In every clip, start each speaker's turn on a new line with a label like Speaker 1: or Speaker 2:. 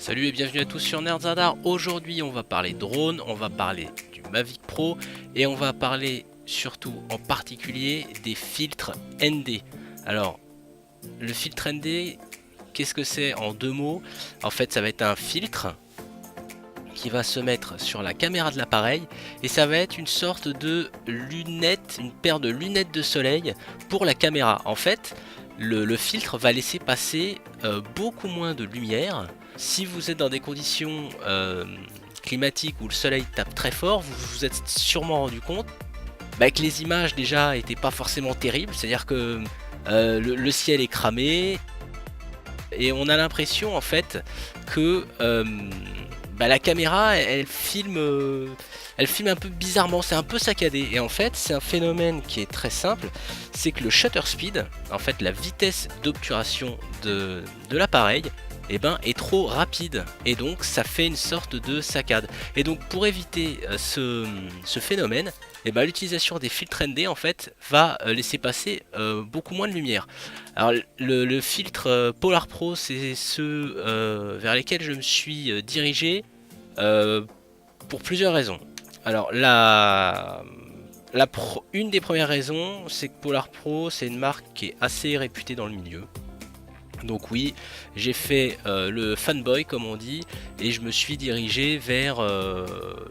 Speaker 1: Salut et bienvenue à tous sur Nerdzadar. Aujourd'hui on va parler drone, on va parler du Mavic Pro et on va parler surtout en particulier des filtres ND. Alors le filtre ND, qu'est-ce que c'est en deux mots? En fait ça va être un filtre qui va se mettre sur la caméra de l'appareil et ça va être une sorte de lunette, une paire de lunettes de soleil pour la caméra. En fait le filtre va laisser passer beaucoup moins de lumière. Si vous êtes dans des conditions climatiques où le soleil tape très fort, vous vous êtes sûrement rendu compte que les images déjà étaient pas forcément terribles, c'est-à-dire que le ciel est cramé et on a l'impression en fait que la caméra elle filme un peu bizarrement, c'est un peu saccadé. Et en fait c'est un phénomène qui est très simple, c'est que le shutter speed, en fait la vitesse d'obturation de l'appareil est trop rapide et donc ça fait une sorte de saccade. Et donc pour éviter ce phénomène, l'utilisation des filtres ND en fait va laisser passer beaucoup moins de lumière. Alors le filtre Polar Pro, c'est ceux vers lesquels je me suis dirigé pour plusieurs raisons. Alors une des premières raisons, c'est que Polar Pro c'est une marque qui est assez réputée dans le milieu. Donc oui, j'ai fait le fanboy comme on dit et je me suis dirigé vers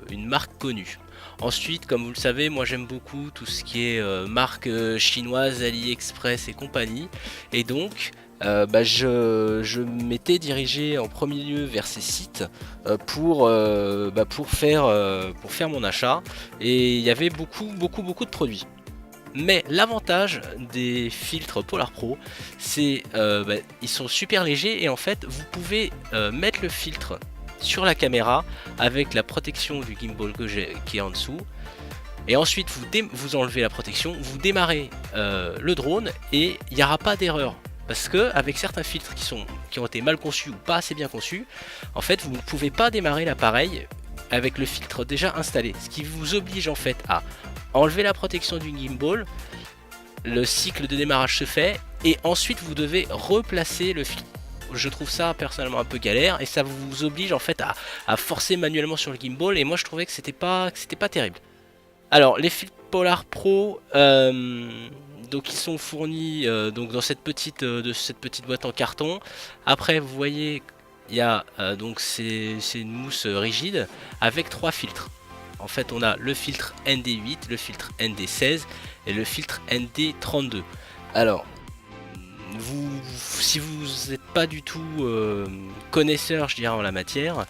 Speaker 1: une marque connue. Ensuite, comme vous le savez, moi j'aime beaucoup tout ce qui est marque chinoise, AliExpress et compagnie. Et donc je m'étais dirigé en premier lieu vers ces sites pour faire mon achat. Et il y avait beaucoup de produits. Mais l'avantage des filtres Polar Pro, c'est ils sont super légers et en fait vous pouvez mettre le filtre sur la caméra avec la protection du gimbal qui est en dessous. Et ensuite vous enlevez la protection, vous démarrez le drone et il n'y aura pas d'erreur. Parce que avec certains filtres qui ont été mal conçus ou pas assez bien conçus, en fait vous ne pouvez pas démarrer l'appareil avec le filtre déjà installé. Ce qui vous oblige en fait à enlever la protection du gimbal, le cycle de démarrage se fait et ensuite vous devez replacer le filtre. Je trouve ça personnellement un peu galère et ça vous oblige en fait à forcer manuellement sur le gimbal et moi je trouvais que c'était pas terrible. Alors les filtres Polar Pro, donc ils sont fournis donc dans cette petite boîte en carton. Après vous voyez il y a donc c'est une mousse rigide avec trois filtres. En fait on a le filtre ND8, le filtre ND16 et le filtre ND32. Alors si vous n'êtes pas du tout connaisseur je dirais en la matière,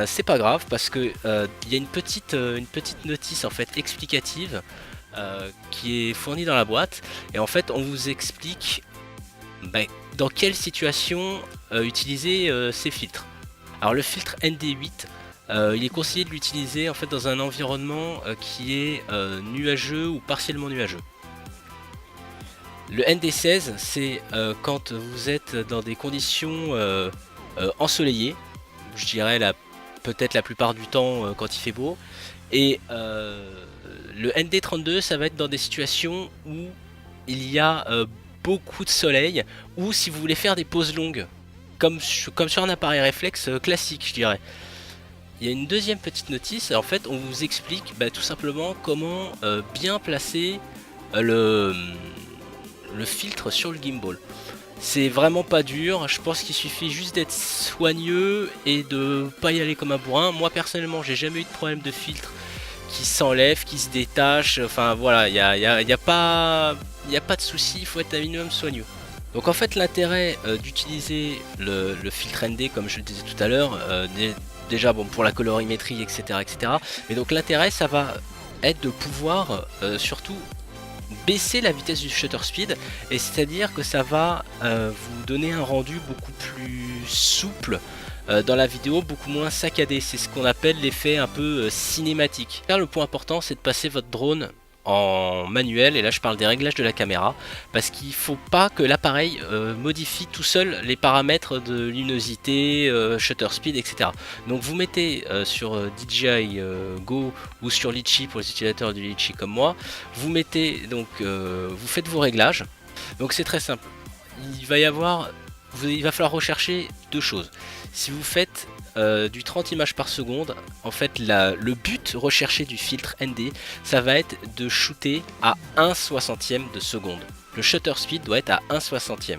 Speaker 1: c'est pas grave parce que il y a une petite notice en fait explicative qui est fournie dans la boîte et en fait on vous explique dans quelle situation utiliser ces filtres. Alors le filtre ND8, il est conseillé de l'utiliser en fait dans un environnement qui est nuageux ou partiellement nuageux. Le ND16 c'est quand vous êtes dans des conditions ensoleillées, je dirais peut-être la plupart du temps quand il fait beau, et le ND32 ça va être dans des situations où il y a beaucoup de soleil ou si vous voulez faire des pauses longues comme sur un appareil réflexe classique je dirais. Il y a une deuxième petite notice, en fait on vous explique tout simplement comment bien placer le filtre sur le gimbal. C'est vraiment pas dur, je pense qu'il suffit juste d'être soigneux et de pas y aller comme un bourrin. Moi personnellement j'ai jamais eu de problème de filtre qui s'enlève, qui se détache, enfin voilà, il n'y a pas de souci, il faut être un minimum soigneux. Donc en fait l'intérêt d'utiliser le filtre ND comme je le disais tout à l'heure, déjà bon pour la colorimétrie etc. Mais donc l'intérêt ça va être de pouvoir surtout baisser la vitesse du shutter speed, et c'est à dire que ça va vous donner un rendu beaucoup plus souple dans la vidéo, beaucoup moins saccadé. C'est ce qu'on appelle l'effet un peu cinématique. Car le point important c'est de passer votre drone en manuel, et là je parle des réglages de la caméra, parce qu'il ne faut pas que l'appareil modifie tout seul les paramètres de luminosité, shutter speed, etc. Donc vous mettez sur DJI Go ou sur Litchi pour les utilisateurs du Litchi comme moi, vous mettez donc vous faites vos réglages. Donc c'est très simple. Il va y avoir il va falloir rechercher deux choses. Si vous faites du 30 images par seconde, en fait le but recherché du filtre ND, ça va être de shooter à 1/60 de seconde. Le shutter speed doit être à 1/60.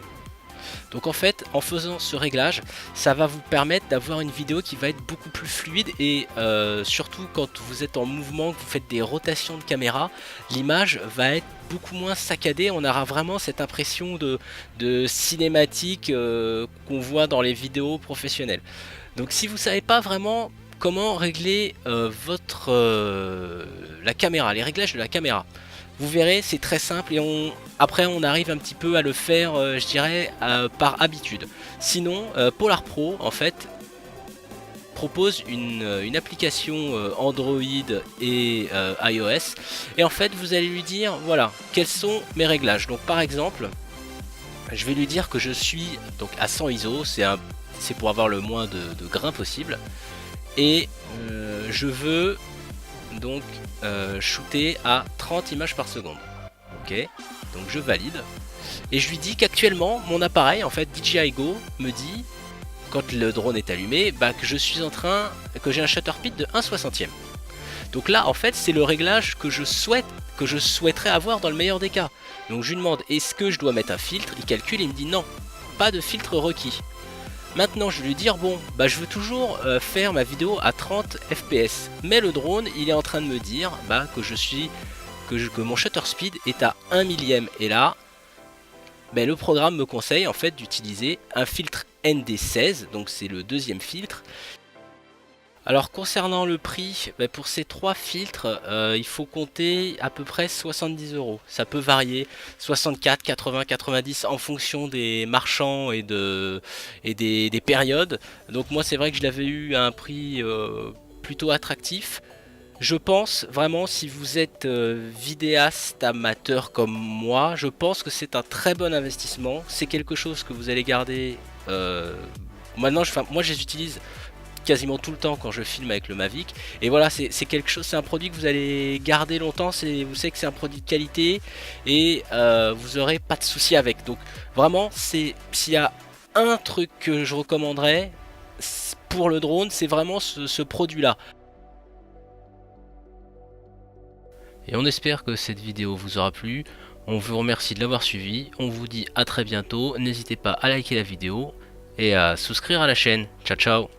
Speaker 1: Donc en fait, en faisant ce réglage, ça va vous permettre d'avoir une vidéo qui va être beaucoup plus fluide et surtout quand vous êtes en mouvement, que vous faites des rotations de caméra, l'image va être beaucoup moins saccadée. On aura vraiment cette impression de cinématique qu'on voit dans les vidéos professionnelles. Donc si vous savez pas vraiment comment régler la caméra, les réglages de la caméra, vous verrez, c'est très simple et après on arrive un petit peu à le faire, je dirais, par habitude. Sinon, Polar Pro, en fait, propose une application Android et iOS. Et en fait, vous allez lui dire, voilà, quels sont mes réglages. Donc par exemple, je vais lui dire que je suis donc à 100 ISO, c'est pour avoir le moins de grains possible. Et je veux donc shooter à 30 images par seconde. Ok, donc je valide et je lui dis qu'actuellement mon appareil, en fait DJI Go, me dit quand le drone est allumé que je suis que j'ai un shutter speed de 1/60. Donc là en fait c'est le réglage que je souhaiterais avoir dans le meilleur des cas. Donc je lui demande est-ce que je dois mettre un filtre, il calcule et il me dit non, pas de filtre requis. Maintenant je vais lui dire bon je veux toujours faire ma vidéo à 30 fps, mais le drone il est en train de me dire que mon shutter speed est à 1 millième, et là le programme me conseille en fait d'utiliser un filtre ND16, donc c'est le deuxième filtre. Alors concernant le prix, pour ces trois filtres, il faut compter à peu près 70 €. Ça peut varier, 64, 80, 90 en fonction des marchands et des périodes. Donc moi c'est vrai que je l'avais eu à un prix plutôt attractif. Je pense vraiment, si vous êtes vidéaste amateur comme moi, je pense que c'est un très bon investissement. C'est quelque chose que vous allez garder. Maintenant, moi je les utilise quasiment tout le temps quand je filme avec le Mavic, et voilà, c'est quelque chose, c'est un produit que vous allez garder longtemps. Vous savez que c'est un produit de qualité et vous aurez pas de soucis avec. Donc vraiment, s'il y a un truc que je recommanderais pour le drone, c'est vraiment ce produit là. Et on espère que cette vidéo vous aura plu. On vous remercie de l'avoir suivi. On vous dit à très bientôt. N'hésitez pas à liker la vidéo et à souscrire à la chaîne. Ciao ciao.